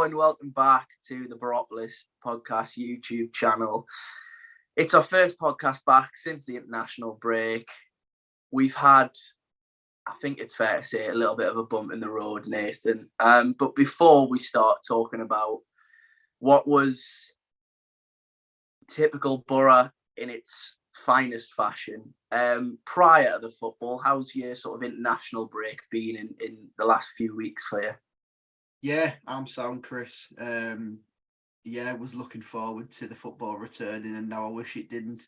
and welcome back to the Boropolis Podcast YouTube channel. It's our first podcast back since the international break. We've had, I think it's fair to say, a little bit of a bump in the road, Nathan. But before we start talking about what was typical Boro in its finest fashion, prior to the football, how's your sort of international break been in the last few weeks for you? Yeah, I'm sound, Chris. I was looking forward to the football returning, and now I wish it didn't.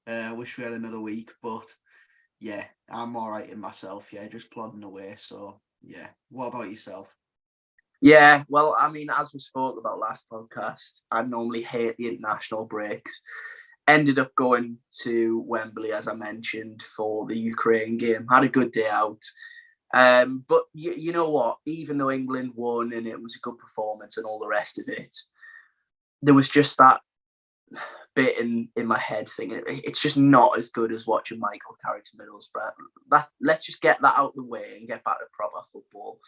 I wish we had another week, but yeah, I'm all right in myself. Yeah, just plodding away. So yeah, what about yourself? Yeah, well, I mean, as we spoke about last podcast, I normally hate the international breaks. Ended up going to Wembley, as I mentioned, for the Ukraine game. Had a good day out. But you know what? Even though England won and it was a good performance and all the rest of it, there was just that bit in my head thinking it's just not as good as watching Michael Carrick's Middlesbrough. Let's just get that out of the way and get back to proper football.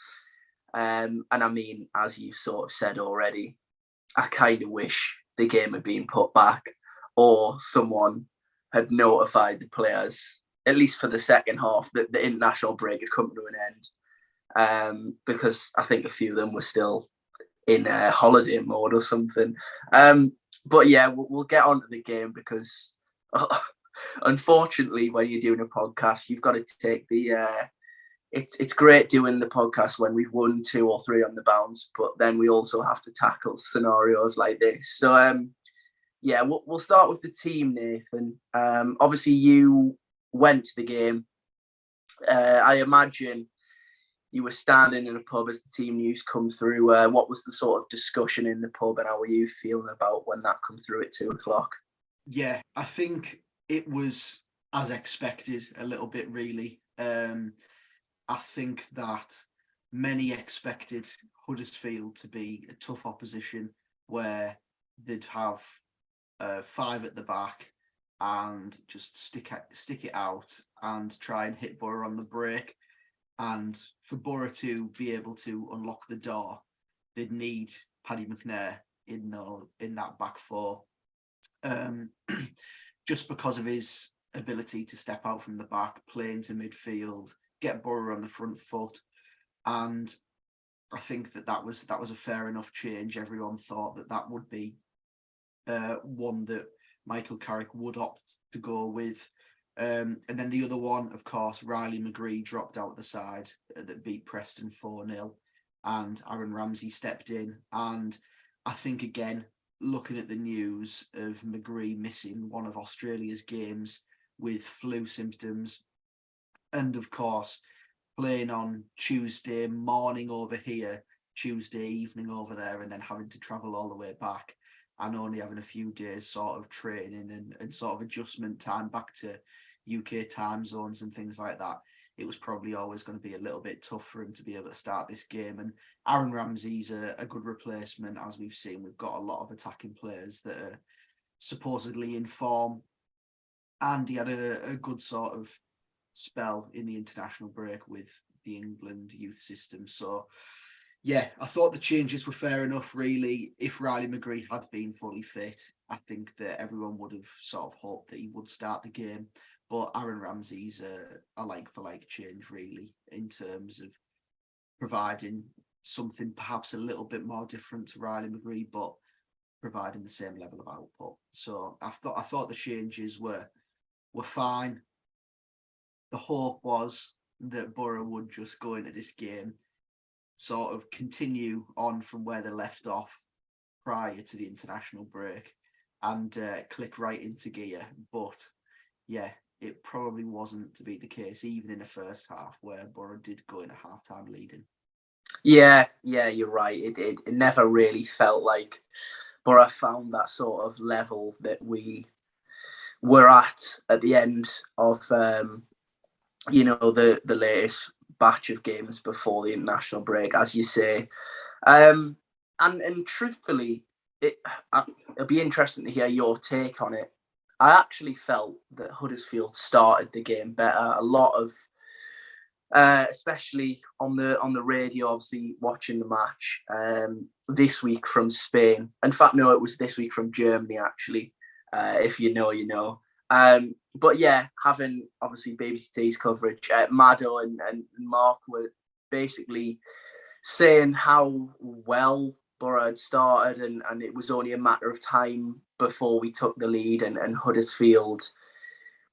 And I mean, as you've sort of said already, I kind of wish the game had been put back or someone had notified the players, at least for the second half, that the international break had come to an end, because I think a few of them were still in holiday mode or something. But yeah, we'll get on to the game because unfortunately, when you're doing a podcast, you've got to take the... It's great doing the podcast when we've won 2 or 3 on the bounce, but then we also have to tackle scenarios like this. So yeah, we'll start with the team, Nathan. Obviously, you went to the game. I imagine you were standing in a pub as the team news come through. What was the sort of discussion in the pub, and how were you feeling about when that come through at 2:00? Yeah, I think it was as expected a little bit, really. I think that many expected Huddersfield to be a tough opposition where they'd have 5 at the back and just stick it out and try and hit Boro on the break. And for Boro to be able to unlock the door, they'd need Paddy McNair in that back 4, just because of his ability to step out from the back, play into midfield, get Boro on the front foot. And I think that was a fair enough change. Everyone thought that would be one that Michael Carrick would opt to go with. And then the other one, of course, Riley McGree dropped out the side that beat Preston 4-0, and Aaron Ramsey stepped in. And I think, again, looking at the news of McGree missing one of Australia's games with flu symptoms, and of course, playing on Tuesday morning over here, Tuesday evening over there, and then having to travel all the way back, and only having a few days sort of training and sort of adjustment time back to UK time zones and things like that, it was probably always going to be a little bit tough for him to be able to start this game. And Aaron Ramsey's a good replacement. As we've seen, we've got a lot of attacking players that are supposedly in form, and he had a good sort of spell in the international break with the England youth system. So yeah, I thought the changes were fair enough, really. If Riley McGree had been fully fit, I think that everyone would have sort of hoped that he would start the game. But Aaron Ramsey's a like-for-like change, really, in terms of providing something perhaps a little bit more different to Riley McGree, but providing the same level of output. So I thought the changes were fine. The hope was that Boro would just go into this game, sort of continue on from where they left off prior to the international break, and click right into gear. But yeah, it probably wasn't to be the case, even in the first half, where Boro did go in a half-time leading. Yeah, you're right. It never really felt like Boro found that sort of level that we were at the end of the latest batch of games before the international break, as you say. And truthfully, it'll be interesting to hear your take on it. I actually felt that Huddersfield started the game better. A lot of especially on the radio, obviously watching the match this week from Spain. In fact, no, it was this week from Germany, actually. If you know, you know. But yeah, having obviously BBCT's coverage, Mado and Mark were basically saying how well Boro had started, and it was only a matter of time before we took the lead, and Huddersfield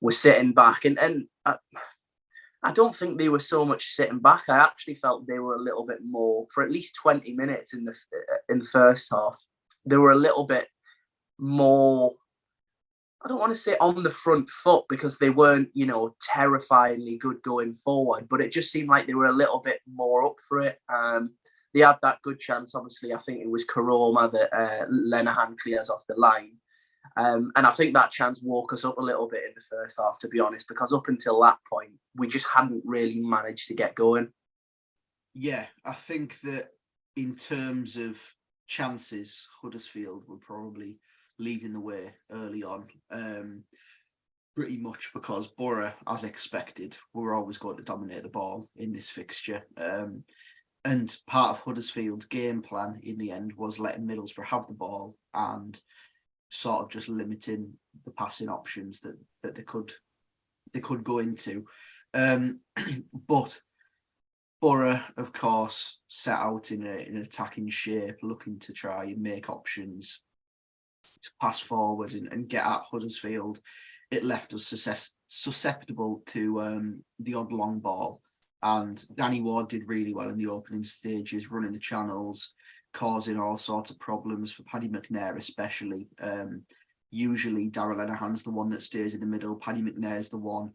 were sitting back. And I don't think they were so much sitting back. I actually felt they were a little bit more, for at least 20 minutes in the first half. They were a little bit more, I don't want to say on the front foot, because they weren't, terrifyingly good going forward, but it just seemed like they were a little bit more up for it. They had that good chance, obviously. I think it was Karoma that Lenihan clears off the line. And I think that chance woke us up a little bit in the first half, to be honest, because up until that point, we just hadn't really managed to get going. Yeah, I think that in terms of chances, Huddersfield were probably leading the way early on, pretty much because Boro, as expected, were always going to dominate the ball in this fixture. And part of Huddersfield's game plan in the end was letting Middlesbrough have the ball and sort of just limiting the passing options that they could go into. But Boro, of course, set out in an attacking shape, looking to try and make options to pass forward and get at Huddersfield. It left us susceptible to the odd long ball. And Danny Ward did really well in the opening stages, running the channels, causing all sorts of problems for Paddy McNair especially. Usually Darragh Lenihan's the one that stays in the middle. Paddy McNair's the one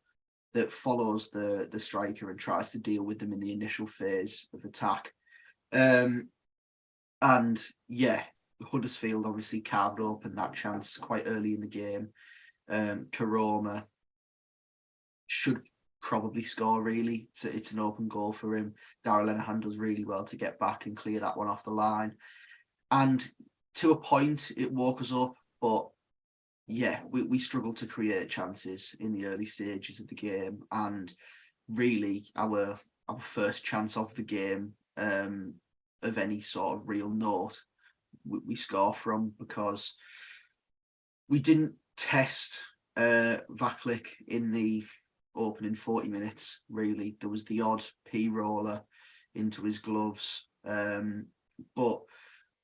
that follows the striker and tries to deal with them in the initial phase of attack. And yeah, Huddersfield obviously carved open that chance quite early in the game. Karoma should probably score, really. It's an open goal for him. Darragh Lenihan does really well to get back and clear that one off the line. And to a point, it woke us up, but yeah, we struggled to create chances in the early stages of the game. And really, our first chance of the game, of any sort of real note, we score from, because we didn't test Vaklik in the opening 40 minutes, really. There was the odd P-roller into his gloves, but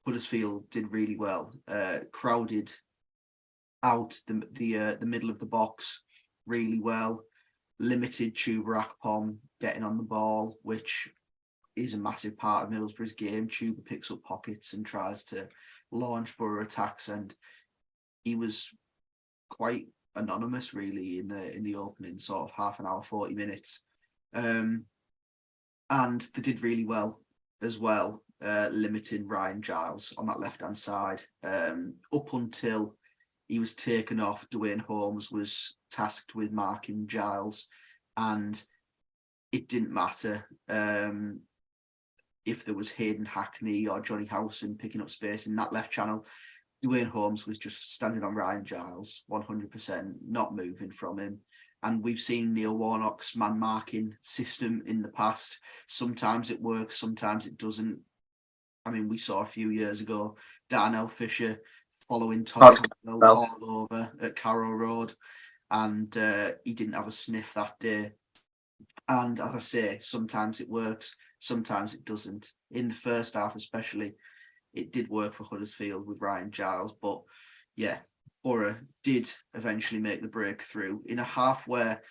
Huddersfield did really well, crowded out the middle of the box really well, limited Chuba Akpom getting on the ball, which is a massive part of Middlesbrough's game. Chuba picks up pockets and tries to launch Boro attacks, and he was quite anonymous, really, in the opening sort of half an hour, 40 minutes. And they did really well as well, limiting Ryan Giles on that left-hand side. Up until he was taken off, Dwayne Holmes was tasked with marking Giles, and it didn't matter if there was Hayden Hackney or Johnny Howson picking up space in that left channel. Dwayne Holmes was just standing on Ryan Giles, 100%, not moving from him. And we've seen Neil Warnock's man-marking system in the past. Sometimes it works, sometimes it doesn't. I mean, we saw a few years ago, Darnell Fisher following Tom Campbell all over at Carrow Road, and he didn't have a sniff that day. And as I say, sometimes it works, sometimes it doesn't. In the first half especially, it did work for Huddersfield with Ryan Giles, but yeah, Boro did eventually make the breakthrough in a half where,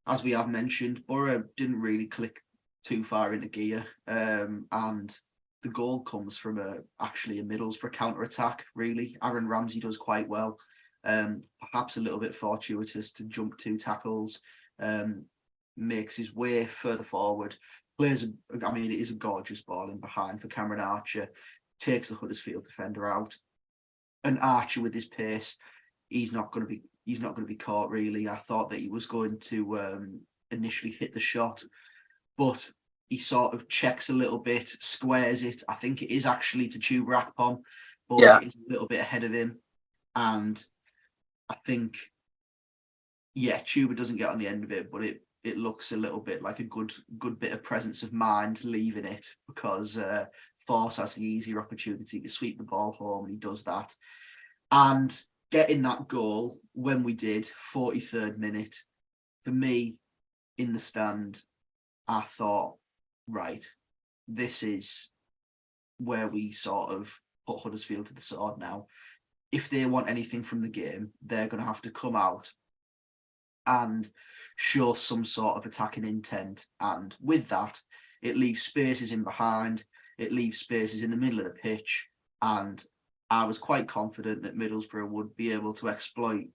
as we have mentioned, Boro didn't really click too far into gear, and the goal comes from actually a Middlesbrough counter-attack, really. Aaron Ramsey does quite well, perhaps a little bit fortuitous to jump 2 tackles, makes his way further forward, it is a gorgeous ball in behind for Cameron Archer, takes the Huddersfield defender out, and Archer with his pace, he's not going to be caught, really. I thought that he was going to initially hit the shot, but he sort of checks a little bit, squares it. I think it is actually to Chuba Akpom, but it is a little bit ahead of him. And I think, Chuba doesn't get on the end of it, but it it looks a little bit like a good bit of presence of mind leaving it, because Force has the easier opportunity to sweep the ball home, and he does that. And getting that goal when we did, 43rd minute, for me, in the stand, I thought, right, this is where we sort of put Huddersfield to the sword now. If they want anything from the game, they're going to have to come out and show some sort of attacking intent. And with that, it leaves spaces in behind, it leaves spaces in the middle of the pitch. And I was quite confident that Middlesbrough would be able to exploit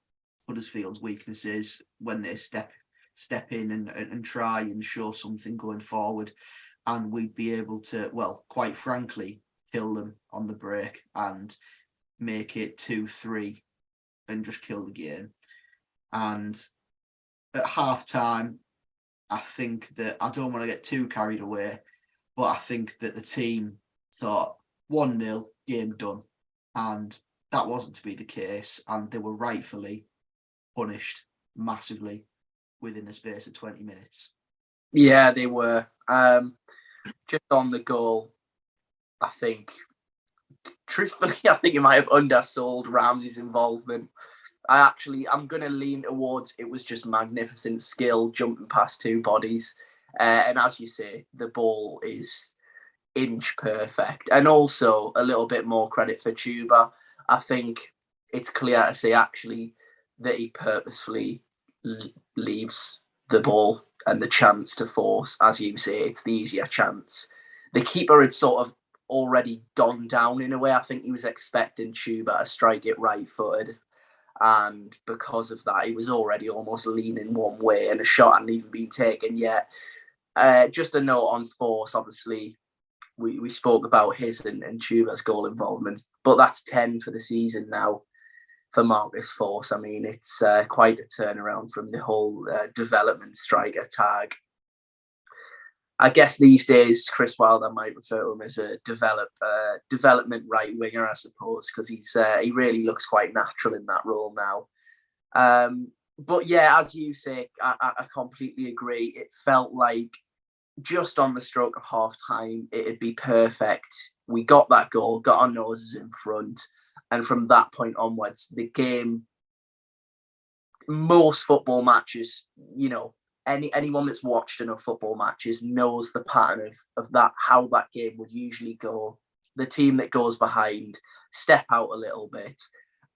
Huddersfield's weaknesses when they step in and try and show something going forward. And we'd be able to, well, quite frankly, kill them on the break and make it 2-3 and just kill the game. And at half-time, I think that, I don't want to get too carried away, but I think that the team thought 1-0, game done. And that wasn't to be the case. And they were rightfully punished massively within the space of 20 minutes. Yeah, they were. Just on the goal, I think, truthfully, I think you might have undersold Ramsey's involvement. I'm going to lean towards it was just magnificent skill jumping past two bodies. And as you say, the ball is inch perfect. And also a little bit more credit for Tuba. I think it's clear to say actually that he purposefully leaves the ball and the chance to Force. As you say, it's the easier chance. The keeper had sort of already gone down in a way. I think he was expecting Tuba to strike it right-footed. And because of that, he was already almost leaning one way and a shot hadn't even been taken yet. Just a note on Force, obviously, we spoke about his and Tuba's goal involvement, but that's 10 for the season now for Marcus Force. I mean, it's quite a turnaround from the whole development striker tag. I guess these days, Chris Wilder might refer to him as a development right winger, I suppose, because he really looks quite natural in that role now. But yeah, as you say, I completely agree. It felt like just on the stroke of half time, it'd be perfect. We got that goal, got our noses in front, and from that point onwards, the game, most football matches, you know, anyone that's watched enough football matches knows the pattern of that, how that game would usually go. The team that goes behind step out a little bit,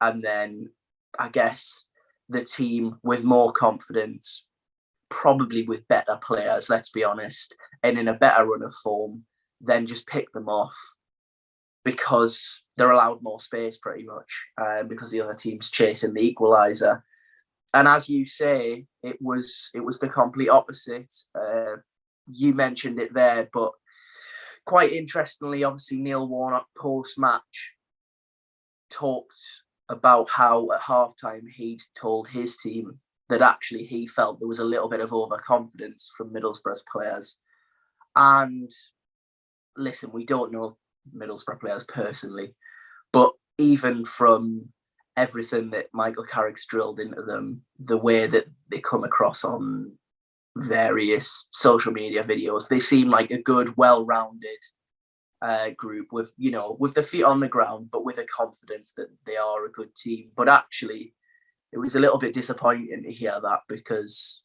and then I guess the team with more confidence, probably with better players, let's be honest, and in a better run of form, then just pick them off because they're allowed more space pretty much, because the other team's chasing the equaliser. And as you say, it was the complete opposite. You mentioned it there, but quite interestingly, obviously Neil Warnock post-match talked about how at halftime he'd told his team that actually he felt there was a little bit of overconfidence from Middlesbrough's players. And listen, we don't know Middlesbrough players personally, but even from everything that Michael Carrick's drilled into them, the way that they come across on various social media videos, they seem like a good, well-rounded group with the feet on the ground, but with a confidence that they are a good team. But actually, it was a little bit disappointing to hear that because,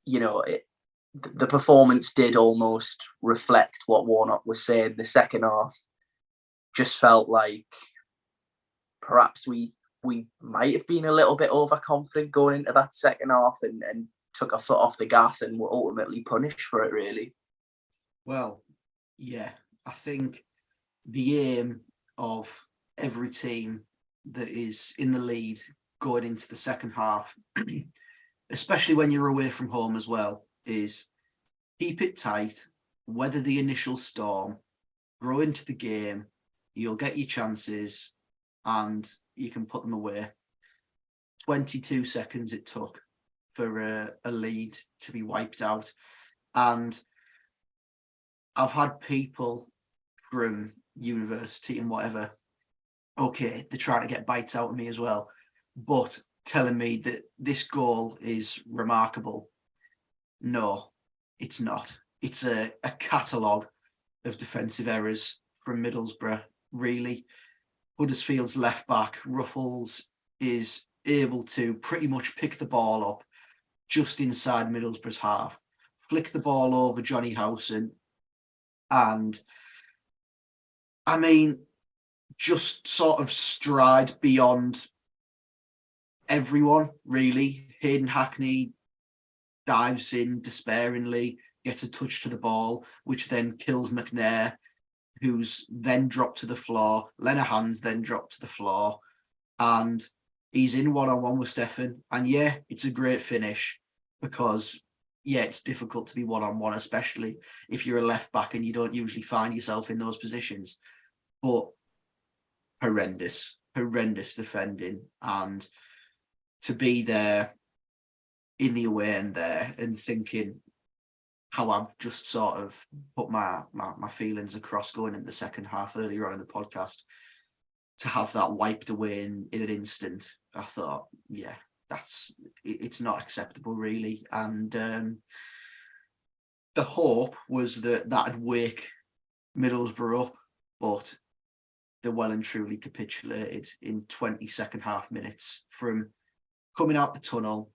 the performance did almost reflect what Warnock was saying. The second half just felt like perhaps we might have been a little bit overconfident going into that second half and took a foot off the gas and were ultimately punished for it, really. Well, yeah, I think the aim of every team that is in the lead going into the second half, especially when you're away from home as well, is keep it tight, weather the initial storm, grow into the game, you'll get your chances and you can put them away. 22 seconds it took for a lead to be wiped out. And I've had people from university and whatever, okay, they're trying to get bites out of me as well, but telling me that this goal is remarkable. No, it's not. It's a catalogue of defensive errors from Middlesbrough, really. Huddersfield's left back, Ruffles, is able to pretty much pick the ball up just inside Middlesbrough's half, flick the ball over Johnny Howson, and I mean, just sort of stride beyond everyone, really. Hayden Hackney dives in despairingly, gets a touch to the ball, which then kills McNair, who's then dropped to the floor. Lenahan's then dropped to the floor, and he's in one-on-one with Stefan. And yeah, it's a great finish because, yeah, it's difficult to be one-on-one, especially if you're a left back and you don't usually find yourself in those positions. But horrendous defending. And to be there in the away end there and thinking how I've just sort of put my feelings across going in the second half earlier on in the podcast, to have that wiped away in an instant, I thought, yeah, it's not acceptable, really. And the hope was that that'd wake Middlesbrough up, but they well and truly capitulated in 20 second half minutes. From coming out the tunnel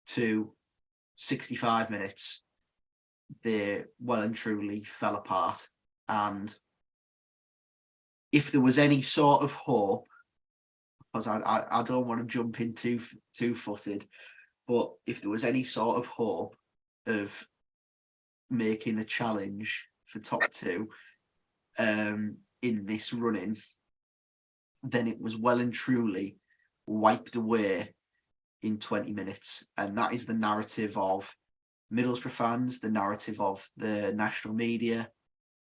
to 65 minutes, they well and truly fell apart. And if there was any sort of hope, because I don't want to jump in two-footed, but if there was any sort of hope of making a challenge for top two in this running, then it was well and truly wiped away in 20 minutes. And that is the narrative of Middlesbrough fans, the narrative of the national media,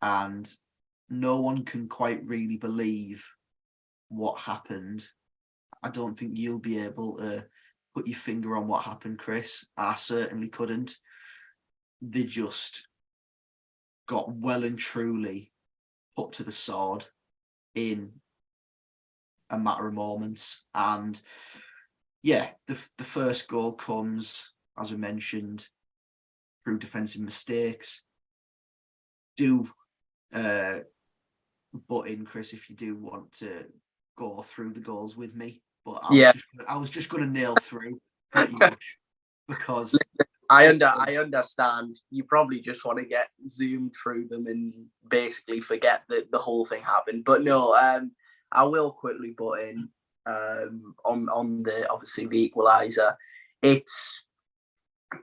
and no one can quite really believe what happened. I don't think you'll be able to put your finger on what happened, Chris. I certainly couldn't. They just got well and truly put to the sword in a matter of moments. And yeah, the first goal comes, as we mentioned, through defensive mistakes. Do butt in, Chris, if you do want to go through the goals with me. But I was just going to nail through pretty much, because I understand. You probably just want to get zoomed through them and basically forget that the whole thing happened. But no, I will quickly butt in on the, obviously, the equaliser.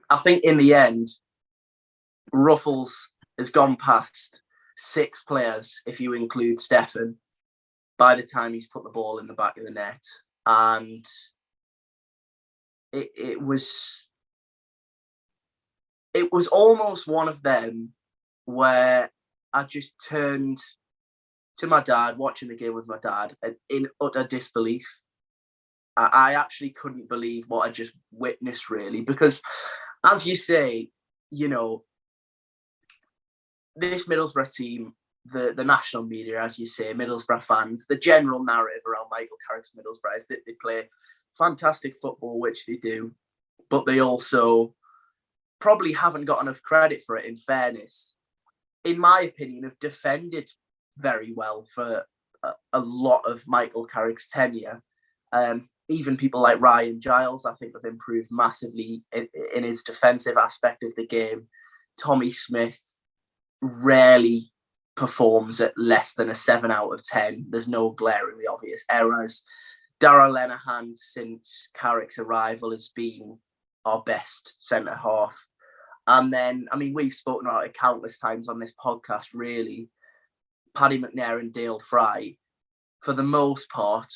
I think in the end, Ruffles has gone past 6 players, if you include Stefan, by the time he's put the ball in the back of the net. And it was almost one of them where I just turned to my dad, watching the game with my dad, in utter disbelief. I actually couldn't believe what I just witnessed, really, because, as you say, you know, this Middlesbrough team, the national media, as you say, Middlesbrough fans, the general narrative around Michael Carrick's Middlesbrough is that they play fantastic football, which they do, but they also probably haven't got enough credit for it, in fairness. In my opinion, have defended very well for a lot of Michael Carrick's tenure. Even people like Ryan Giles, I think, have improved massively in his defensive aspect of the game. Tommy Smith rarely performs at less than a 7 out of 10. There's no glaringly obvious errors. Darragh Lenihan, since Carrick's arrival, has been our best centre-half. And then, I mean, we've spoken about it countless times on this podcast, really. Paddy McNair and Dale Fry, for the most part,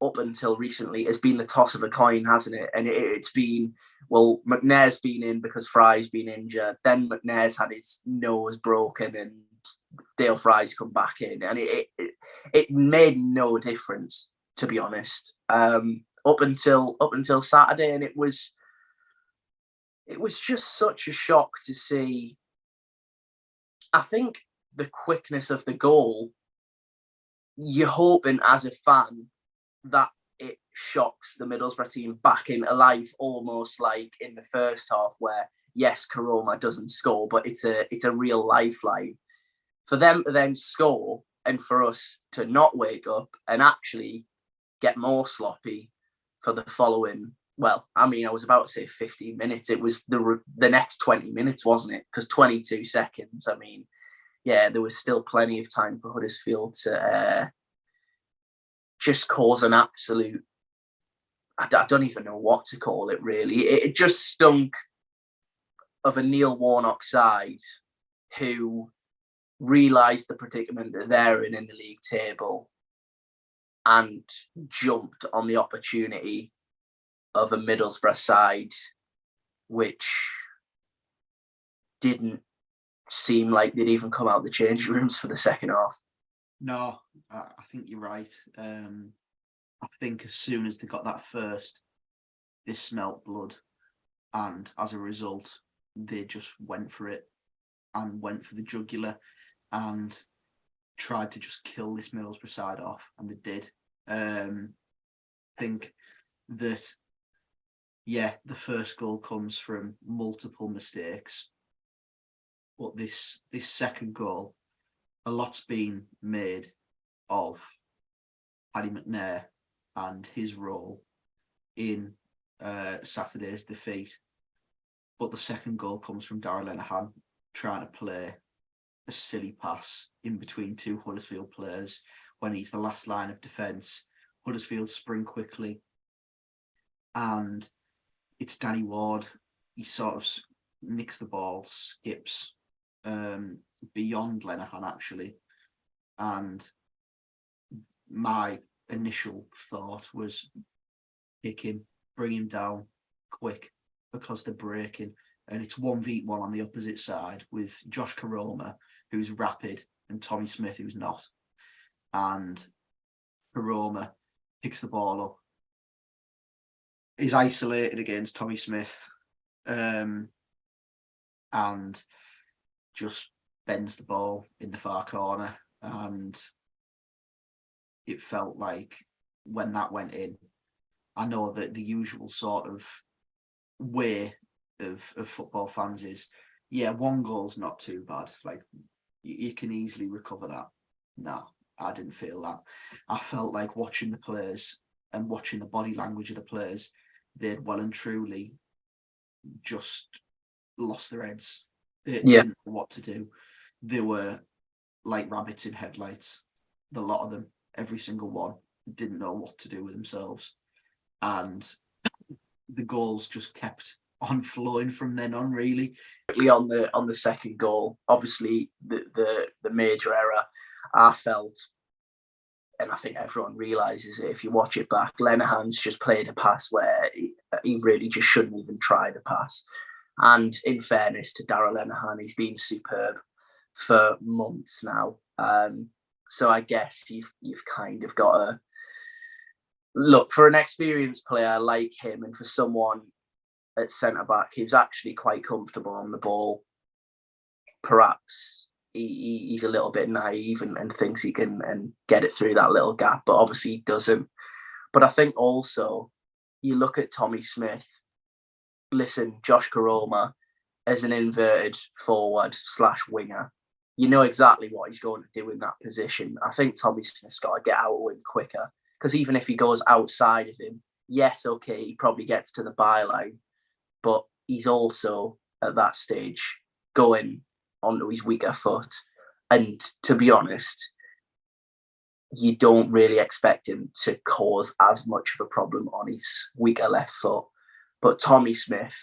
up until recently, has been the toss of a coin, hasn't it? And it's been, well, McNair's been in because Fry's been injured. Then McNair's had his nose broken and Dale Fry's come back in. And it made no difference, to be honest, up until Saturday. And it was just such a shock to see. I think the quickness of the goal, you're hoping as a fan that it shocks the Middlesbrough team back into life, almost like in the first half, where yes, Karoma doesn't score, but it's a real lifeline. For them to then score and for us to not wake up and actually get more sloppy for the following, well, I mean, I was about to say 15 minutes. It was the next 20 minutes, wasn't it? Because 22 seconds, I mean, yeah, there was still plenty of time for Huddersfield to just cause an absolute, I don't even know what to call it, really. It just stunk of a Neil Warnock side who realised the predicament that they're in the league table and jumped on the opportunity of a Middlesbrough side which didn't seem like they'd even come out of the changing rooms for the second half. No, I think you're right. I think as soon as they got that first, they smelt blood, and as a result, they just went for it and went for the jugular and tried to just kill this Middlesbrough side off, and they did. I think that, yeah, the first goal comes from multiple mistakes, but this second goal, a lot's been made of Paddy McNair and his role in Saturday's defeat. But the second goal comes from Darragh Lenihan trying to play a silly pass in between two Huddersfield players when he's the last line of defence. Huddersfield spring quickly, and it's Danny Ward. He sort of nicks the ball, skips beyond Lenihan, actually. And my initial thought was pick him, bring him down quick, because they're breaking. And it's 1v1 on the opposite side with Josh Karoma, who's rapid, and Tommy Smith, who's not. And Karoma picks the ball up, is isolated against Tommy Smith, and just bends the ball in the far corner. And it felt like when that went in, I know that the usual sort of way of football fans is, yeah, one goal's not too bad. Like, you can easily recover that. No, I didn't feel that. I felt like watching the players and watching the body language of the players, they'd well and truly just lost their heads. They didn't know what to do. They were like rabbits in headlights. The lot of them, every single one, didn't know what to do with themselves. And the goals just kept on flowing from then on, really. On the second goal, obviously the major error, I felt, and I think everyone realises it if you watch it back, Lenihan's just played a pass where he really just shouldn't even try the pass. And in fairness to Darragh Lenihan, he's been superb for months now. So I guess you've kind of got to look for an experienced player like him, and for someone at centre back who's actually quite comfortable on the ball. Perhaps he's a little bit naive and thinks he can get it through that little gap, but obviously he doesn't. But I think also you look at Tommy Smith. Listen, Josh Karoma as an inverted forward / winger, you know exactly what he's going to do in that position. I think Tommy Smith's got to get out of him quicker, because even if he goes outside of him, yes, okay, he probably gets to the byline, but he's also at that stage going onto his weaker foot. And to be honest, you don't really expect him to cause as much of a problem on his weaker left foot. But Tommy Smith,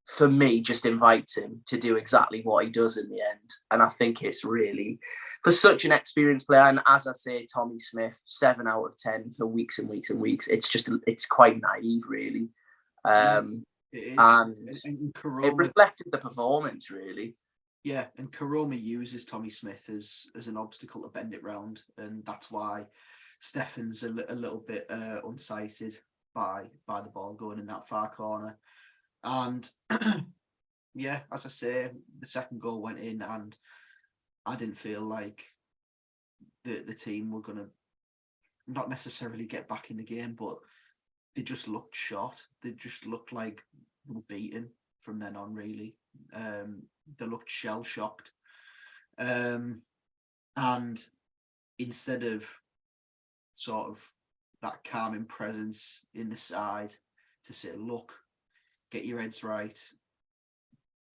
for me, just invites him to do exactly what he does in the end. And I think it's really, for such an experienced player, and as I say, Tommy Smith, 7 out of 10 for weeks and weeks and weeks, it's quite naive, really. It is. And Karoma, it reflected the performance, really. Yeah, and Karoma uses Tommy Smith as an obstacle to bend it round, and that's why Stefan's a little bit unsighted by the ball going in that far corner. And yeah, as I say, the second goal went in, and I didn't feel like the team were going to not necessarily get back in the game, but they just looked shot. They just looked like they were beaten from then on, really. They looked shell-shocked. And instead of sort of that calming presence in the side to say, look, get your heads right.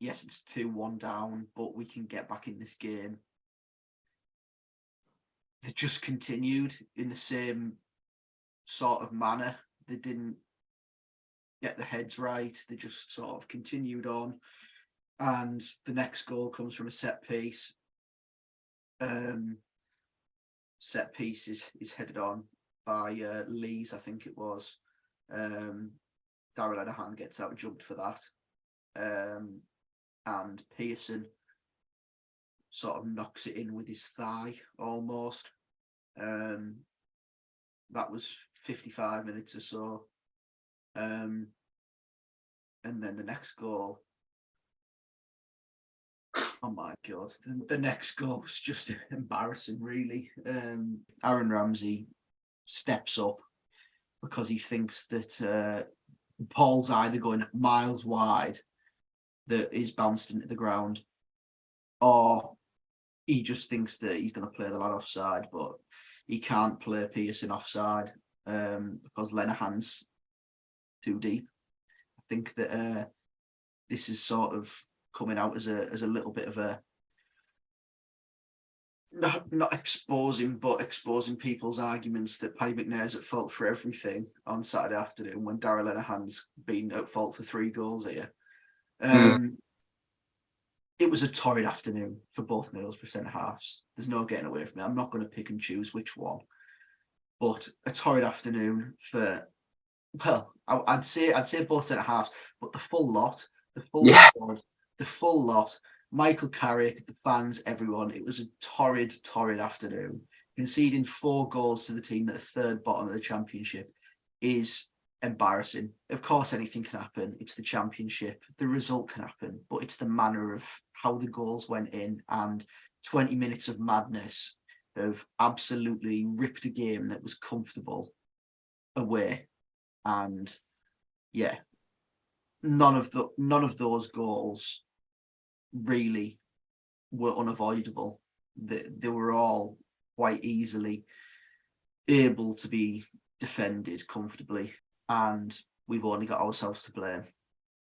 Yes, it's 2-1 down, but we can get back in this game. They just continued in the same sort of manner. They didn't get their heads right. They just sort of continued on. And the next goal comes from a set piece. Set piece is headed on by Lees, I think it was. Darrell Lenihan gets out jumped for that. And Pearson sort of knocks it in with his thigh almost. That was 55 minutes or so. And then the next goal. Oh my God. The next goal was just embarrassing, really. Aaron Ramsey steps up because he thinks that Paul's either going miles wide that is bounced into the ground, or he just thinks that he's going to play the lad offside, but he can't play Pearson offside because Lenihan's too deep. I think that this is sort of coming out as a little bit of a not exposing, but exposing people's arguments that Paddy McNair's at fault for everything on Saturday afternoon when Darrell Lenihan's been at fault for 3 goals here. It was a torrid afternoon for both Middlesbrough centre-halves. There's no getting away from it. I'm not going to pick and choose which one. But a torrid afternoon for, well, I'd say both centre-halves, but the full lot, the full squad, the full lot, Michael Carrick, the fans, everyone. It was a torrid afternoon. Conceding 4 goals to the team at the 3rd bottom of the Championship is embarrassing. Of course, anything can happen. It's the Championship. The result can happen, but it's the manner of how the goals went in, and 20 minutes of madness have absolutely ripped a game that was comfortable away. And yeah, none of those goals really were unavoidable. They were all quite easily able to be defended comfortably, and we've only got ourselves to blame.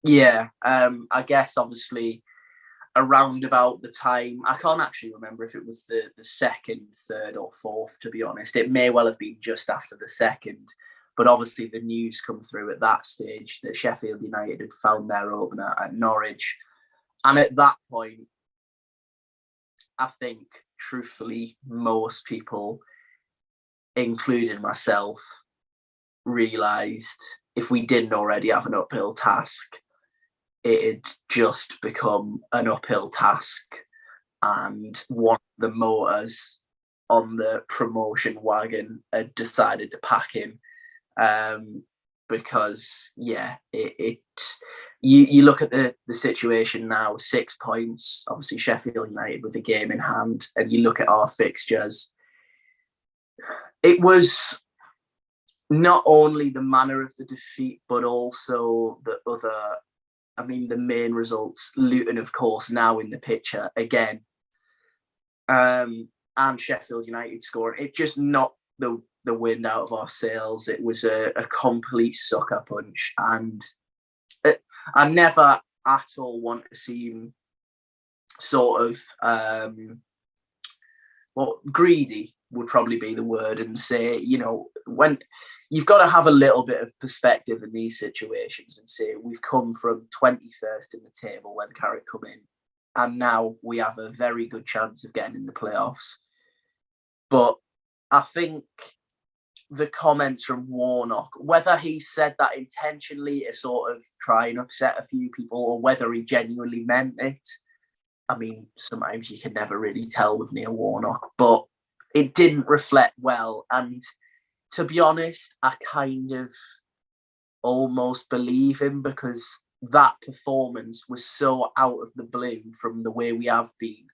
Yeah, I guess obviously around about the time, I can't actually remember if it was the 2nd, 3rd or 4th, to be honest. It may well have been just after the 2nd, but obviously the news come through at that stage that Sheffield United had found their opener at Norwich. And at that point, I think, truthfully, most people, including myself, realised if we didn't already have an uphill task, it had just become an uphill task. And one of the motors on the promotion wagon had decided to pack him. Because, yeah, you look at the situation now, 6 points, obviously Sheffield United with the game in hand, and you look at our fixtures. It was not only the manner of the defeat, but also the main results. Luton, of course, now in the picture again. And Sheffield United scoring. It just knocked the wind out of our sails. It was a complete sucker punch. And I never at all want to seem sort of, greedy would probably be the word, and say, when you've got to have a little bit of perspective in these situations and say we've come from 21st in the table when Carrick come in, and now we have a very good chance of getting in the playoffs. But I think the comments from Warnock, whether he said that intentionally to sort of try and upset a few people, or whether he genuinely meant it, I mean, sometimes you can never really tell with Neil Warnock, but it didn't reflect well. And to be honest, I kind of almost believe him, because that performance was so out of the blue from the way we have been.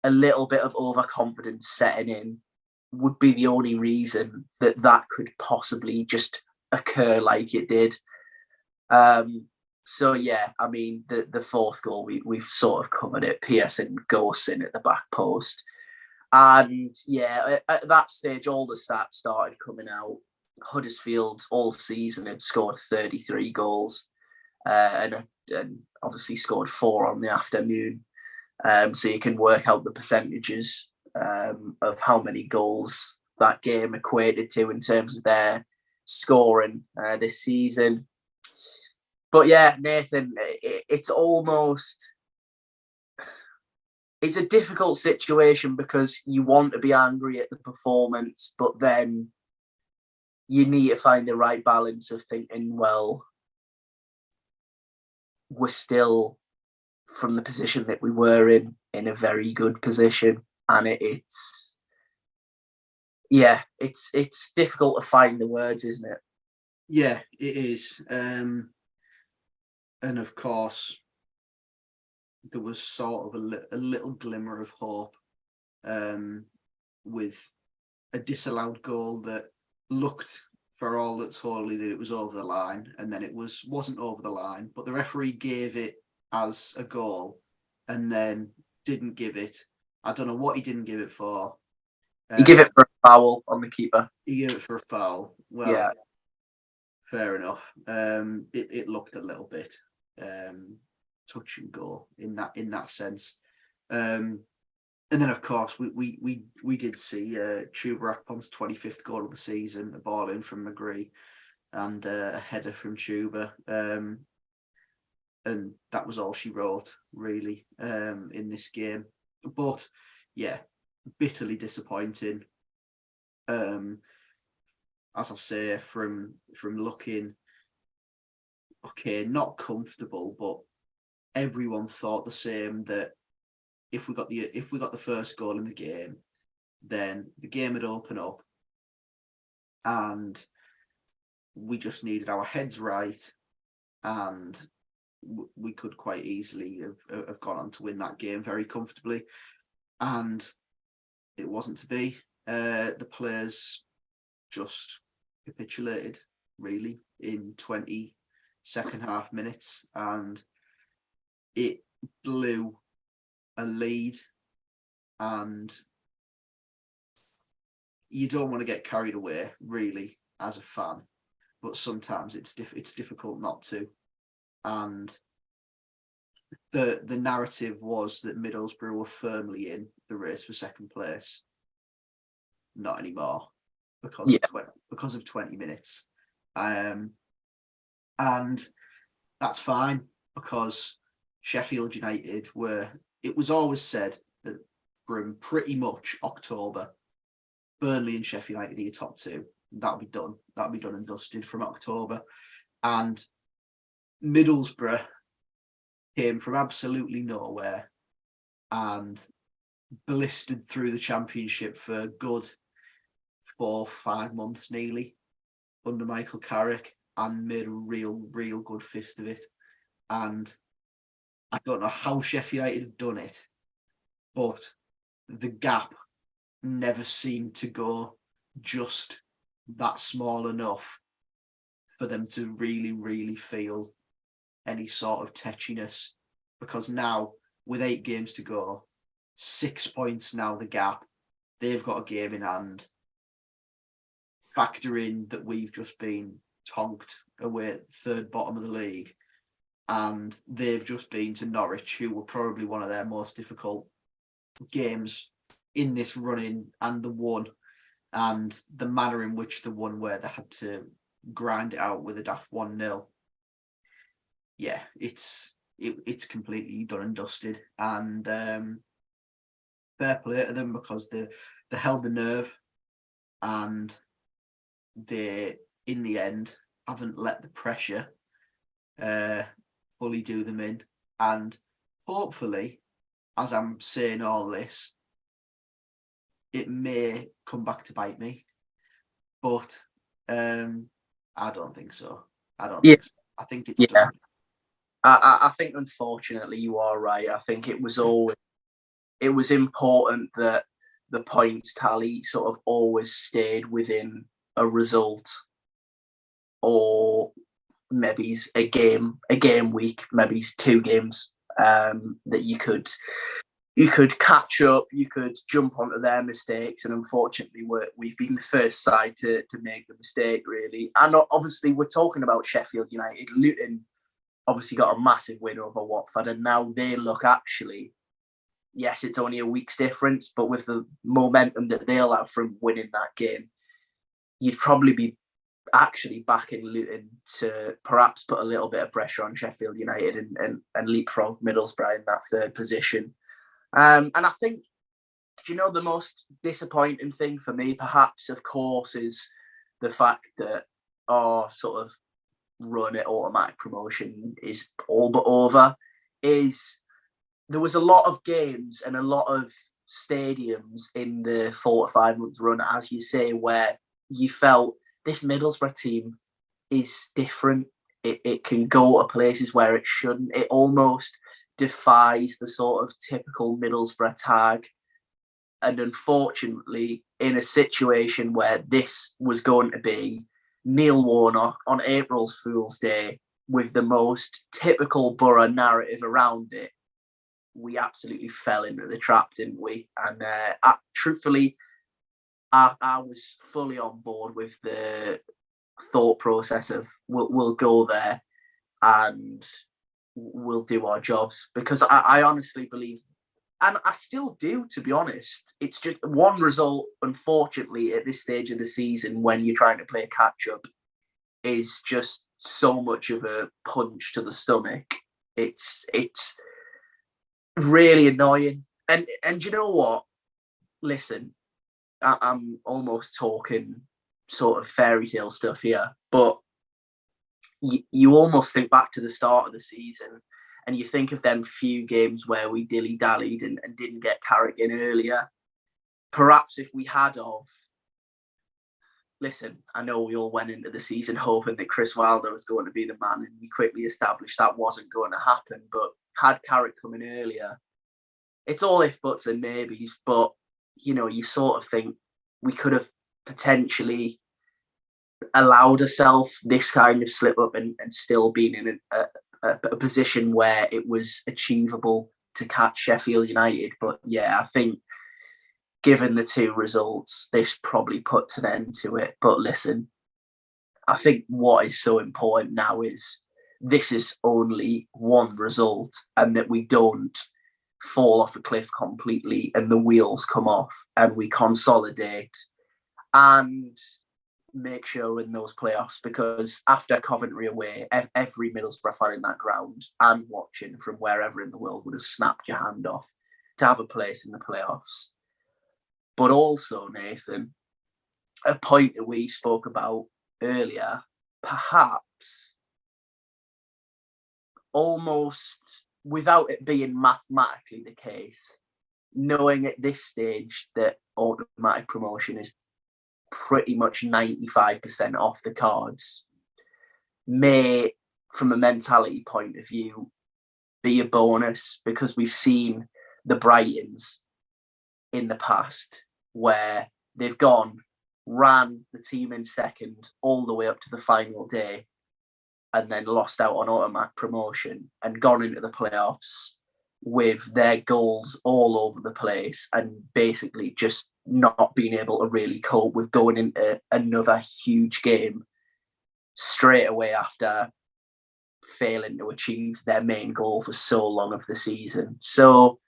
A little bit of overconfidence setting in would be the only reason that could possibly just occur like it did. So yeah, I mean the fourth goal we've sort of covered it. Pearson goes in at the back post, and yeah, at that stage all the stats started coming out. Huddersfield all season had scored 33 goals, and obviously scored 4 on the afternoon. So you can work out the percentages of how many goals that game equated to in terms of their scoring this season. But yeah, Nathan, it's a difficult situation because you want to be angry at the performance, but then you need to find the right balance of thinking, well, we're still, from the position that we were in a very good position. And it's difficult to find the words, isn't it? Yeah, it is. And of course, there was sort of a little glimmer of hope with a disallowed goal that looked, for all that's holy, that it was over the line, and then it wasn't over the line, but the referee gave it as a goal and then didn't give it. I don't know what he didn't give it for. He gave it for a foul on the keeper. He gave it for a foul. Well, yeah. Fair enough. It looked a little bit touch and go in that sense. And then of course we did see Chuba Akpom's 25th goal of the season, a ball in from McGree and a header from Chuba. And that was all she wrote, really, in this game. But yeah, bitterly disappointing. As I say, from looking okay, not comfortable, but everyone thought the same, that if we got the first goal in the game, then the game would open up, and we just needed our heads right, and we could quite easily have gone on to win that game very comfortably. And it wasn't to be. The players just capitulated, really, in 20 second half minutes, and it blew a lead. And you don't want to get carried away, really, as a fan, but sometimes it's difficult not to. And the narrative was that Middlesbrough were firmly in the race for second place. Not anymore, because of 20 minutes. And that's fine, because Sheffield United it was always said that from pretty much October, Burnley and Sheffield United are your top two. That'll be done and dusted from October. And Middlesbrough came from absolutely nowhere and blistered through the Championship for a good 4-5 months nearly under Michael Carrick, and made a real good fist of it. And I don't know how Sheffield United have done it, but the gap never seemed to go just that small enough for them to really feel any sort of tetchiness. Because now, with 8 games to go, 6 points now the gap, they've got a game in hand. Factor in that we've just been tonked away at third bottom of the league, and they've just been to Norwich, who were probably one of their most difficult games in this run-in, and the manner in which the one where they had to grind it out with a daft 1-0. Yeah, it's completely done and dusted, and fair play to them, because they held the nerve, and they, in the end, haven't let the pressure fully do them in. And hopefully, as I'm saying all this, it may come back to bite me, but I don't think so. I think so. I think it's done. I think, unfortunately, you are right. I think it was important that the points tally sort of always stayed within a result, or maybe a game week, maybe 2 games that you could catch up, you could jump onto their mistakes, and unfortunately we've been the first side to make the mistake, really. And obviously we're talking about Sheffield United. Luton obviously got a massive win over Watford, and now they look, actually, yes, it's only a week's difference, but with the momentum that they'll have from winning that game, you'd probably be actually backing Luton to perhaps put a little bit of pressure on Sheffield United and leapfrog Middlesbrough in that 3rd position. And I think, do you know, the most disappointing thing for me, perhaps, of course, is the fact that our sort of run at automatic promotion is all but over. Is there was a lot of games and a lot of stadiums in the 4 to 5 months run, as you say, where you felt this Middlesbrough team is different. It can go to places where it shouldn't. It almost defies the sort of typical Middlesbrough tag. And unfortunately, in a situation where this was going to be Neil Warnock on April's Fool's Day with the most typical Boro narrative around it, we absolutely fell into the trap, didn't we? And truthfully, I was fully on board with the thought process of we'll go there and we'll do our jobs, because I honestly believe, and I still do, to be honest, it's just one result, unfortunately, at this stage of the season when you're trying to play catch up, is just so much of a punch to the stomach. It's really annoying. And you know what? Listen, I'm almost talking sort of fairy tale stuff here, but you almost think back to the start of the season and you think of them few games where we dilly-dallied and didn't get Carrigan earlier. Perhaps if we had of, listen, I know we all went into the season hoping that Chris Wilder was going to be the man, and we quickly established that wasn't going to happen, but had Carrick come in earlier, it's all if, buts and maybes, but, you know, you sort of think we could have potentially allowed ourselves this kind of slip up and still been in a position where it was achievable to catch Sheffield United. But yeah, I think given the 2 results, this probably puts an end to it. But listen, I think what is so important now is this is only one result, and that we don't fall off a cliff completely and the wheels come off, and we consolidate and make sure we're in those playoffs, because after Coventry away, every Middlesbrough fan in that ground and watching from wherever in the world would have snapped your hand off to have a place in the playoffs. But also, Nathan, a point that we spoke about earlier, perhaps almost without it being mathematically the case, knowing at this stage that automatic promotion is pretty much 95% off the cards, may, from a mentality point of view, be a bonus, because we've seen the Brightons in the past where they've ran the team in second all the way up to the final day and then lost out on automatic promotion and gone into the playoffs with their goals all over the place and basically just not being able to really cope with going into another huge game straight away after failing to achieve their main goal for so long of the season. So,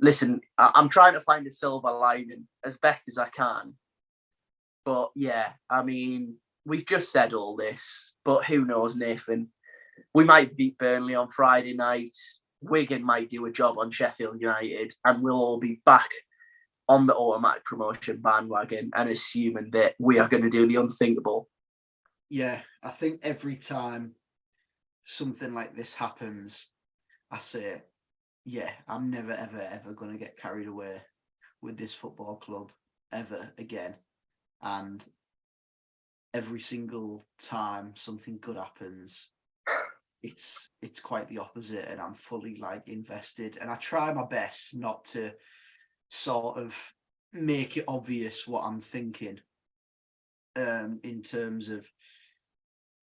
listen, I'm trying to find a silver lining as best as I can. But yeah, I mean, we've just said all this, but who knows, Nathan? We might beat Burnley on Friday night. Wigan might do a job on Sheffield United, and we'll all be back on the automatic promotion bandwagon and assuming that we are going to do the unthinkable. Yeah, I think every time something like this happens, I say, yeah, I'm never, ever, ever going to get carried away with this football club ever again. And every single time something good happens, it's quite the opposite, and I'm fully like invested. And I try my best not to sort of make it obvious what I'm thinking in terms of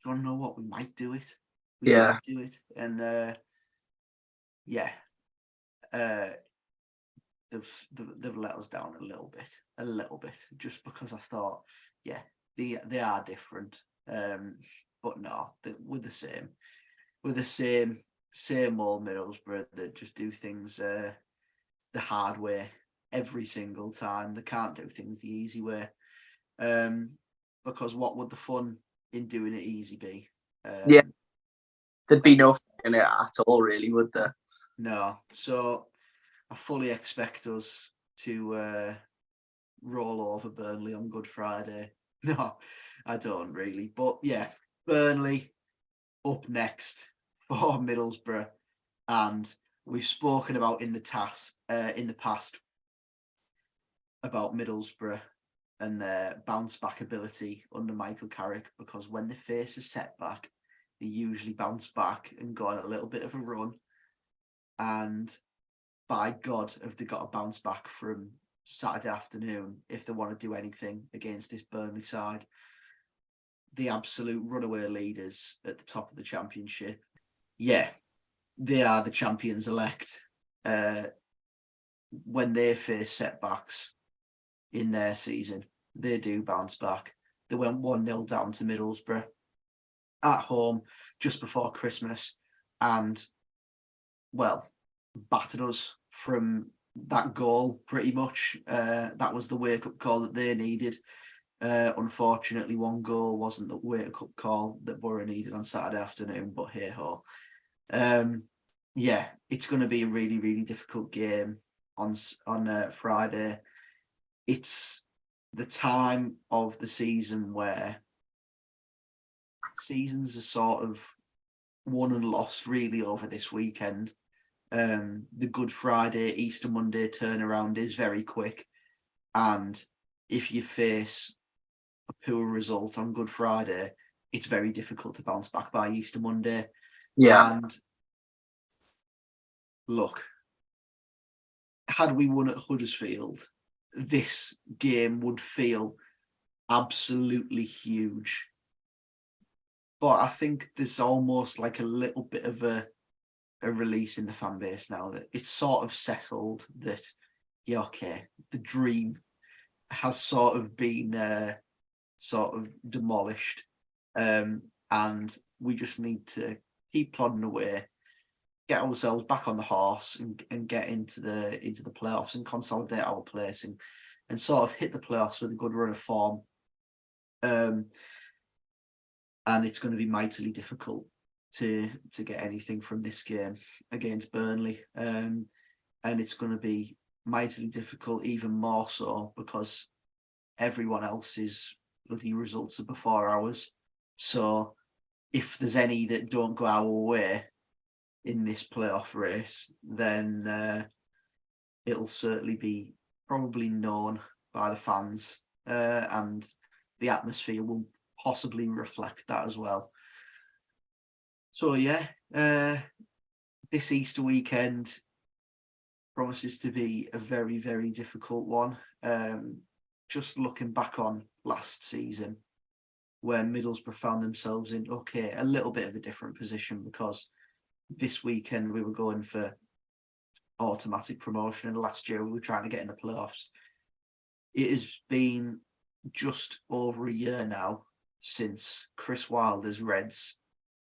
you want to know what? We might do it. Yeah. Might do it. And yeah, they've let us down a little bit, just because I thought, yeah, they are different. But no, we're the same. We're the same old Middlesbrough that just do things the hard way every single time. They can't do things the easy way. Because what would the fun in doing it easy be? Yeah. There'd be no fun in it at all, really, would there? No. So I fully expect us to roll over Burnley on Good Friday. No, I don't really. But yeah, Burnley up next for Middlesbrough. And we've spoken about in the past about Middlesbrough and their bounce back ability under Michael Carrick, because when they face a setback, they usually bounce back and go on a little bit of a run. And by God, have they got to bounce back from Saturday afternoon if they want to do anything against this Burnley side. The absolute runaway leaders at the top of the Championship. Yeah, they are the champions elect. When they face setbacks in their season, they do bounce back. They went 1-0 down to Middlesbrough at home just before Christmas and, well, battered us from that goal pretty much. That was the wake-up call that they needed. Unfortunately, one goal wasn't the wake-up call that Boro needed on Saturday afternoon, but hey-ho. Yeah, it's going to be a really, really difficult game on Friday. It's the time of the season where seasons are sort of won and lost really over this weekend. The Good Friday, Easter Monday turnaround is very quick. And if you face a poor result on Good Friday, it's very difficult to bounce back by Easter Monday. Yeah. And look, had we won at Huddersfield, this game would feel absolutely huge. But I think there's almost like a little bit of a release in the fan base now that it's sort of settled that, yeah, okay, the dream has sort of been sort of demolished. And we just need to keep plodding away, get ourselves back on the horse and get into the playoffs and consolidate our place and sort of hit the playoffs with a good run of form. And it's going to be mightily difficult to get anything from this game against Burnley. And it's going to be mightily difficult, even more so because everyone else's bloody results are before ours. So if there's any that don't go our way in this playoff race, then it'll certainly be probably known by the fans, and the atmosphere will possibly reflect that as well. So yeah, this Easter weekend promises to be a very, very difficult one. Just looking back on last season, where Middlesbrough found themselves in, a little bit of a different position, because this weekend we were going for automatic promotion and last year we were trying to get in the playoffs. It has been just over a year now since Chris Wilder's Reds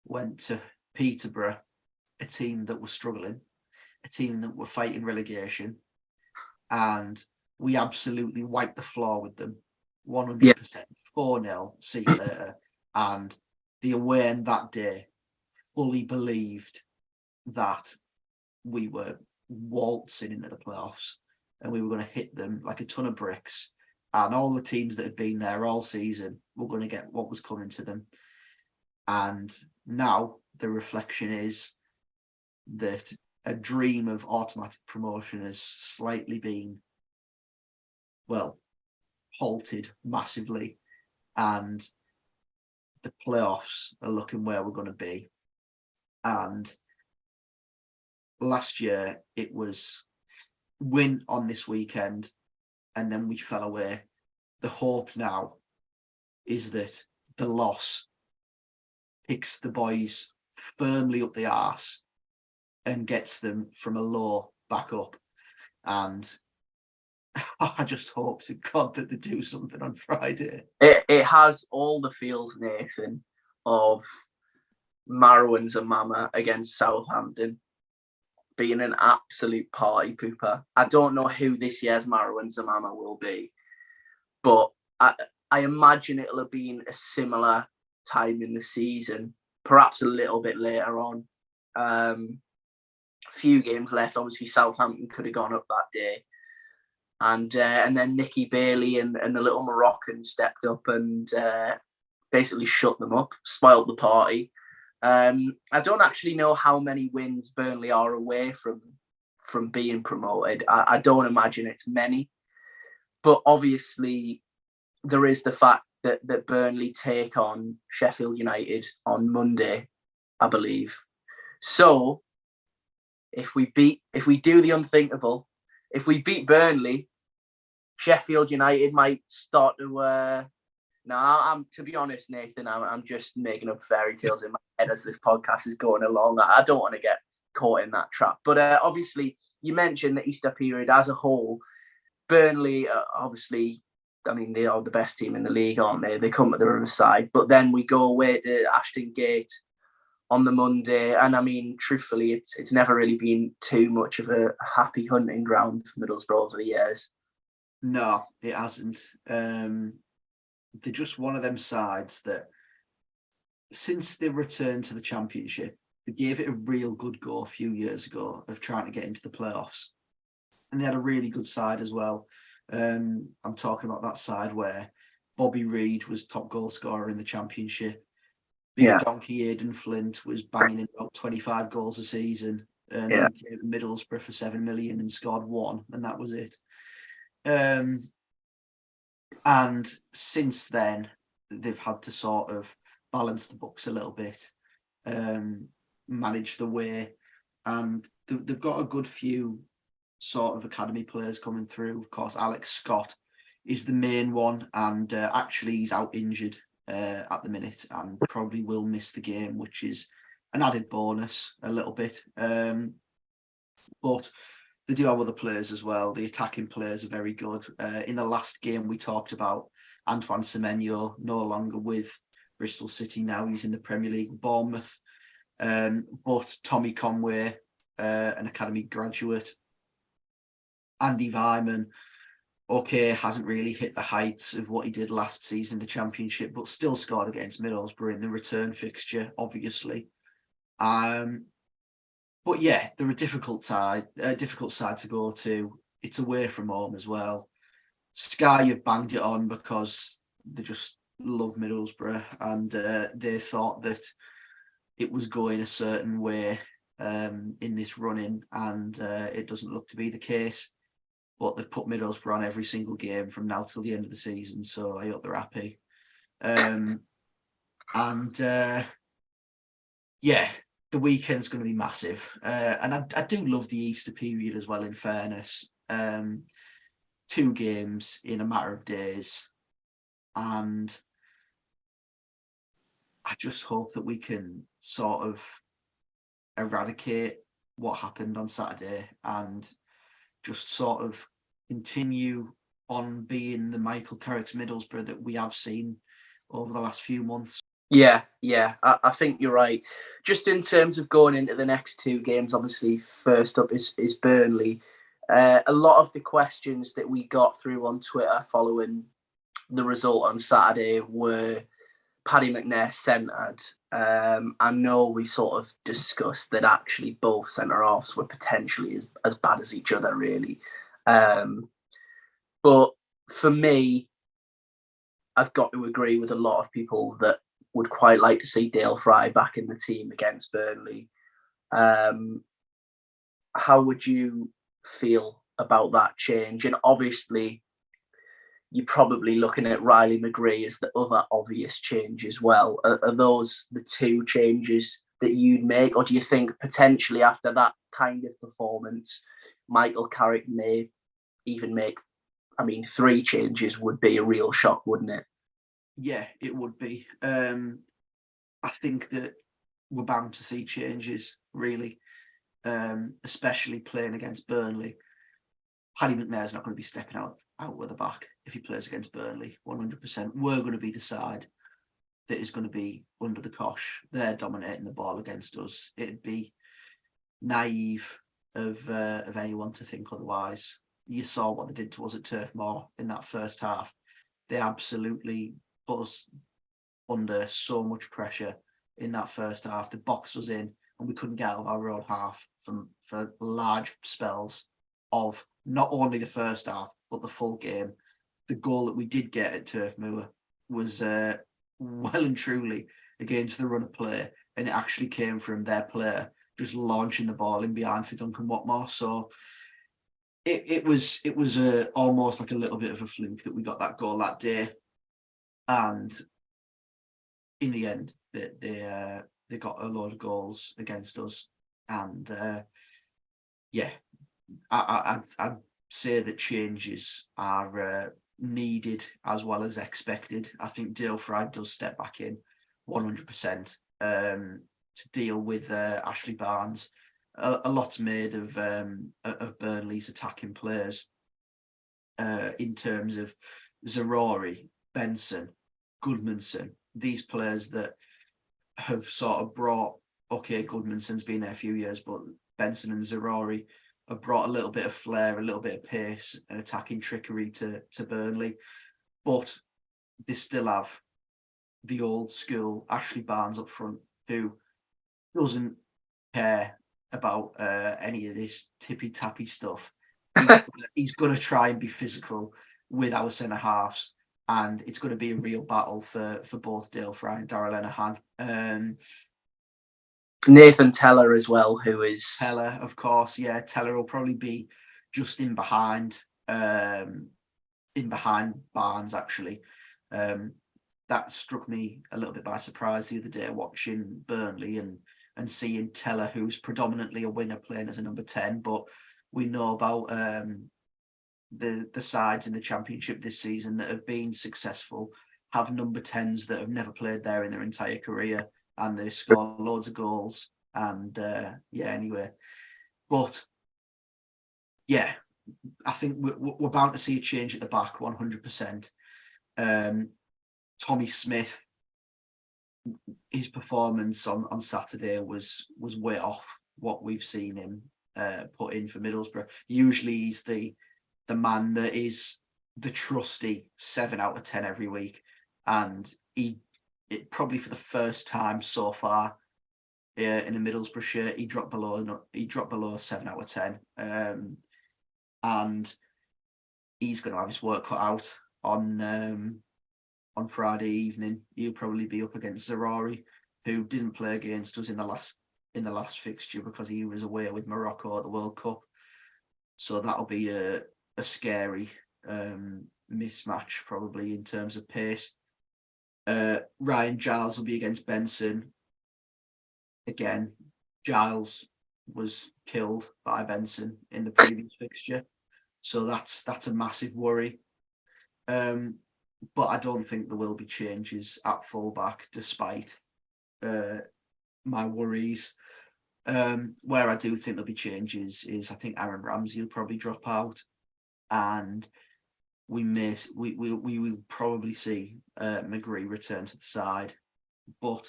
went to Peterborough, a team that was struggling, a team that were fighting relegation, and we absolutely wiped the floor with them, 100%, 4-0, see you later. And the away end that day fully believed that we were waltzing into the playoffs and we were going to hit them like a ton of bricks, and all the teams that had been there all season were going to get what was coming to them. And now the reflection is that a dream of automatic promotion has slightly been, well, halted massively, and the playoffs are looking where we're going to be. And last year it was win on this weekend and then we fell away. The hope now is that the loss picks the boys firmly up the arse and gets them from a low back up. And I just hope to God that they do something on Friday. It has all the feels, Nathan, of Marwan's and Mama against Southampton being an absolute party pooper. I don't know who this year's Marwan's and Mama will be, but I imagine it'll have been a similar time in the season, perhaps a little bit later on. A few games left. Obviously, Southampton could have gone up that day. And then Nicky Bailey and the little Moroccan stepped up and basically shut them up, spoiled the party. I don't actually know how many wins Burnley are away from being promoted. I don't imagine it's many. But obviously, there is the fact that Burnley take on Sheffield United on Monday, I believe. So, if we do the unthinkable, if we beat Burnley, Sheffield United might start to. To be honest, Nathan, I'm just making up fairy tales in my head as this podcast is going along. I don't want to get caught in that trap. But obviously, you mentioned the Easter period as a whole. Burnley, obviously, I mean, they are the best team in the league, aren't they? They come at the Riverside. But then we go away to Ashton Gate on the Monday. And I mean, truthfully, it's never really been too much of a happy hunting ground for Middlesbrough over the years. No, it hasn't. They're just one of them sides that, since they returned to the Championship, they gave it a real good go a few years ago of trying to get into the playoffs. And they had a really good side as well. I'm talking about that side where Bobby Reid was top goal scorer in the Championship. Big donkey Aidan Flint was banging in about 25 goals a season. And then came to Middlesbrough for 7 million and scored 1, and that was it. And since then, they've had to sort of balance the books a little bit, manage the way, and they've got a good few sort of academy players coming through. Of course, Alex Scott is the main one, and actually he's out injured at the minute and probably will miss the game, which is an added bonus a little bit. But they do have other players as well. The attacking players are very good. In the last game, we talked about Antoine Semenyo, no longer with Bristol City now. He's in the Premier League with Bournemouth. But Tommy Conway, an academy graduate, Andy Vyman, hasn't really hit the heights of what he did last season in the Championship, but still scored against Middlesbrough in the return fixture, obviously. But yeah, they're a difficult side to go to. It's away from home as well. Sky have banged it on because they just love Middlesbrough, and they thought that it was going a certain way in this run-in, and it doesn't look to be the case. But they've put Middlesbrough on every single game from now till the end of the season, so I hope they're happy. The weekend's going to be massive. And I do love the Easter period as well, in fairness. 2 games in a matter of days. And I just hope that we can sort of eradicate what happened on Saturday and just sort of continue on being the Michael Carrick's Middlesbrough that we have seen over the last few months. Yeah, I think you're right. Just in terms of going into the next 2 games, obviously, first up is Burnley. A lot of the questions that we got through on Twitter following the result on Saturday were Paddy McNair centred. I know we sort of discussed that actually both centre-halves were potentially as bad as each other, really. But for me, I've got to agree with a lot of people that would quite like to see Dale Fry back in the team against Burnley. How would you feel about that change? And obviously, you're probably looking at Riley McGree as the other obvious change as well. Are those the 2 changes that you'd make? Or do you think potentially after that kind of performance, Michael Carrick may even make, 3 changes would be a real shock, wouldn't it? Yeah, it would be. I think that we're bound to see changes, really, especially playing against Burnley. Paddy McNair's not going to be stepping out with the back if he plays against Burnley, 100%. We're going to be the side that is going to be under the cosh. They're dominating the ball against us. It'd be naive of anyone to think otherwise. You saw what they did to us at Turf Moor in that first half. They absolutely put us under so much pressure in that first half. They boxed us in and we couldn't get out of our own half for large spells of not only the first half, but the full game. The goal that we did get at Turf Moor was well and truly against the run of play, and it actually came from their player just launching the ball in behind for Duncan Watmore. So it was almost like a little bit of a fluke that we got that goal that day, and in the end they got a load of goals against us, and I'd say that changes are needed as well as expected. I think Dale Fry does step back in 100% to deal with Ashley Barnes. A lot's made of Burnley's attacking players in terms of Zarori, Benson, Goodmanson, these players that have sort of brought, okay, Goodmanson's been there a few years, but Benson and Zarori have brought a little bit of flair, a little bit of pace and attacking trickery to Burnley. But they still have the old school Ashley Barnes up front, who doesn't care about any of this tippy-tappy stuff. He's going to try and be physical with our centre-halves, and it's going to be a real battle for both Dale Fry and Darragh Lenihan. Nathan Teller as well, who is... Teller, of course, yeah. Teller will probably be just in behind Barnes, actually. That struck me a little bit by surprise the other day watching Burnley and seeing Teller, who's predominantly a winger, playing as a number 10, but we know about the sides in the Championship this season that have been successful have number 10s that have never played there in their entire career, and they score loads of goals. And anyway, but yeah, I think we're bound to see a change at the back, 100%. Tommy Smith, his performance on Saturday was way off what we've seen him put in for Middlesbrough. Usually he's the man that is the trusty 7 out of 10 every week, and it probably for the first time so far in a Middlesbrough shirt he dropped below 7 out of 10, and he's going to have his work cut out on Friday evening. He'll probably be up against Zarori, who didn't play against us in the last fixture because he was away with Morocco at the World Cup. So that'll be a scary mismatch probably in terms of pace. Ryan Giles will be against Benson. Again, Giles was killed by Benson in the previous fixture, so that's a massive worry. But I don't think there will be changes at fullback, despite my worries. Where I do think there'll be changes is I think Aaron Ramsey will probably drop out, and we will probably see McGree return to the side. But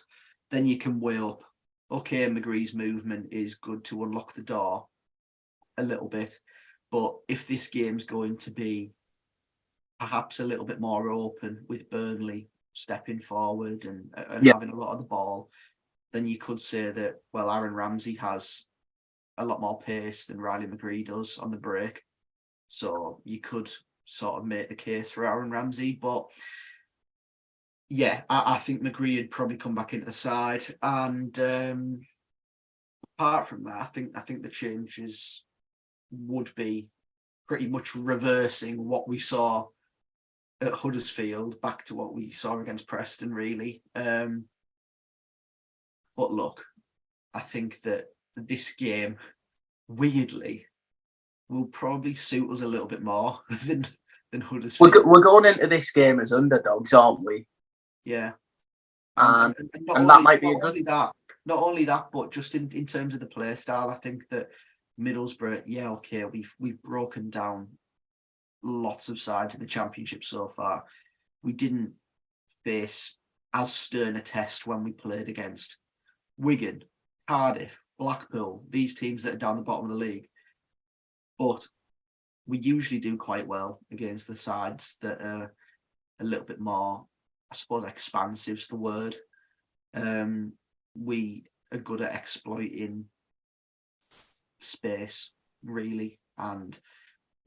then you can weigh up, okay, McGree's movement is good to unlock the door a little bit, but if this game's going to be perhaps a little bit more open with Burnley stepping forward and having a lot of the ball, then you could say that, well, Aaron Ramsey has a lot more pace than Riley McGree does on the break. So you could sort of make the case for Aaron Ramsey. But yeah, I think McGree would probably come back into the side. And apart from that, I think the changes would be pretty much reversing what we saw at Huddersfield back to what we saw against Preston, really. But look, I think that this game, weirdly, will probably suit us a little bit more than Huddersfield. We're going into this game as underdogs, aren't we? Yeah. And that might be a good. Not only that, but just in terms of the play style, I think that Middlesbrough, we've broken down lots of sides in the Championship so far. We didn't face as stern a test when we played against Wigan, Cardiff, Blackpool, these teams that are down the bottom of the league. But we usually do quite well against the sides that are a little bit more, I suppose, expansive's the word. We are good at exploiting space, really, and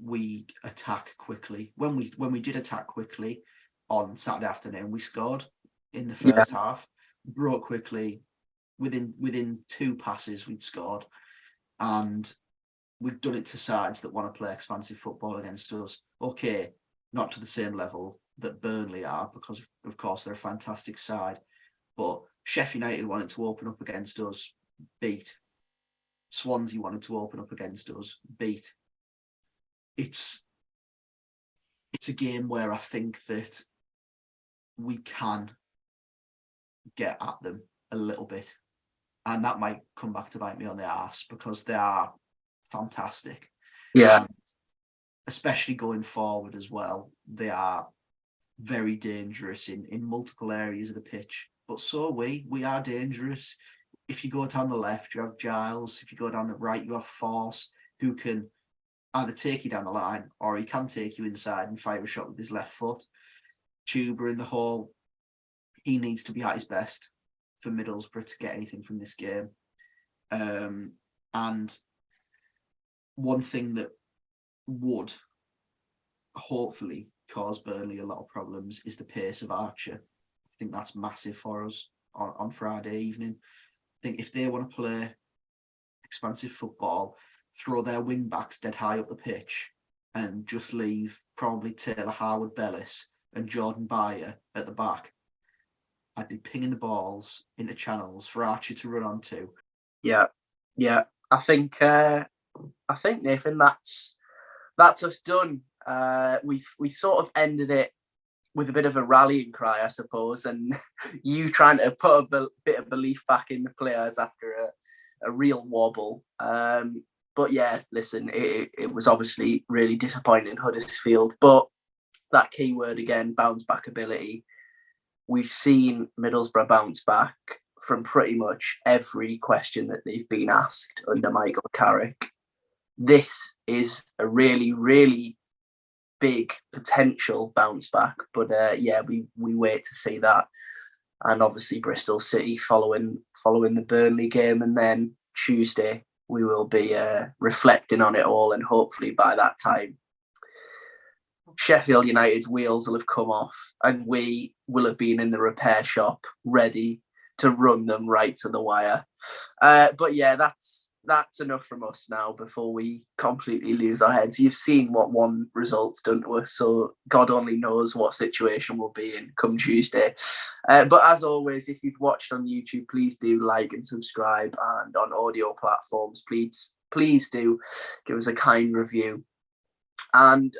we attack quickly. When we did attack quickly on Saturday afternoon, we scored in the first half, broke quickly. Within 2 passes, we'd scored, and we've done it to sides that want to play expansive football against us. Okay, not to the same level that Burnley are, because of course they're a fantastic side, but Sheffield United wanted to open up against us, beat. Swansea wanted to open up against us, beat. It's a game where I think that we can get at them a little bit, and that might come back to bite me on the arse, because they are fantastic. Yeah. And especially going forward as well, they are very dangerous in multiple areas of the pitch. But so we are dangerous. If you go down the left, you have Giles. If you go down the right, you have Force, who can either take you down the line, or he can take you inside and fire a shot with his left foot. Tuber in the hole, he needs to be at his best for Middlesbrough to get anything from this game. And one thing that would hopefully cause Burnley a lot of problems is the pace of Archer. I think that's massive for us on Friday evening. I think if they want to play expansive football, throw their wing backs dead high up the pitch and just leave probably Taylor Harwood-Bellis and Jordan Bayer at the back, I'd be pinging the balls into channels for Archer to run onto. Yeah. I think Nathan, that's us done. We sort of ended it with a bit of a rallying cry, I suppose, and you trying to put a bit of belief back in the players after a real wobble. But yeah, listen, it was obviously really disappointing, Huddersfield. But that key word again, bounce back ability. We've seen Middlesbrough bounce back from pretty much every question that they've been asked under Michael Carrick. This is a really, really big potential bounce back. But we wait to see that. And obviously Bristol City following the Burnley game. And then Tuesday, we will be reflecting on it all. And hopefully by that time, Sheffield United's wheels will have come off and we will have been in the repair shop ready to run them right to the wire. But yeah, that's enough from us now before we completely lose our heads. You've seen what one result's done to us, so God only knows what situation we'll be in come Tuesday. But as always, if you've watched on YouTube, please do like and subscribe, and on audio platforms, please do give us a kind review. And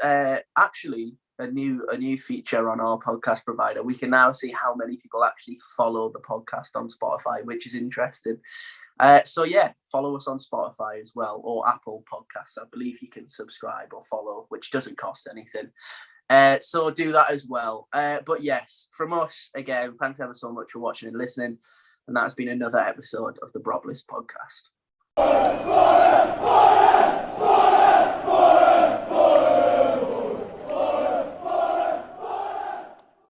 actually, a new feature on our podcast provider, we can now see how many people actually follow the podcast on Spotify, which is interesting. So yeah, follow us on Spotify as well, or Apple Podcasts. I believe you can subscribe or follow, which doesn't cost anything. So do that as well. But yes, from us, again, thanks ever so much for watching and listening. And that's been another episode of the Boropolis Podcast.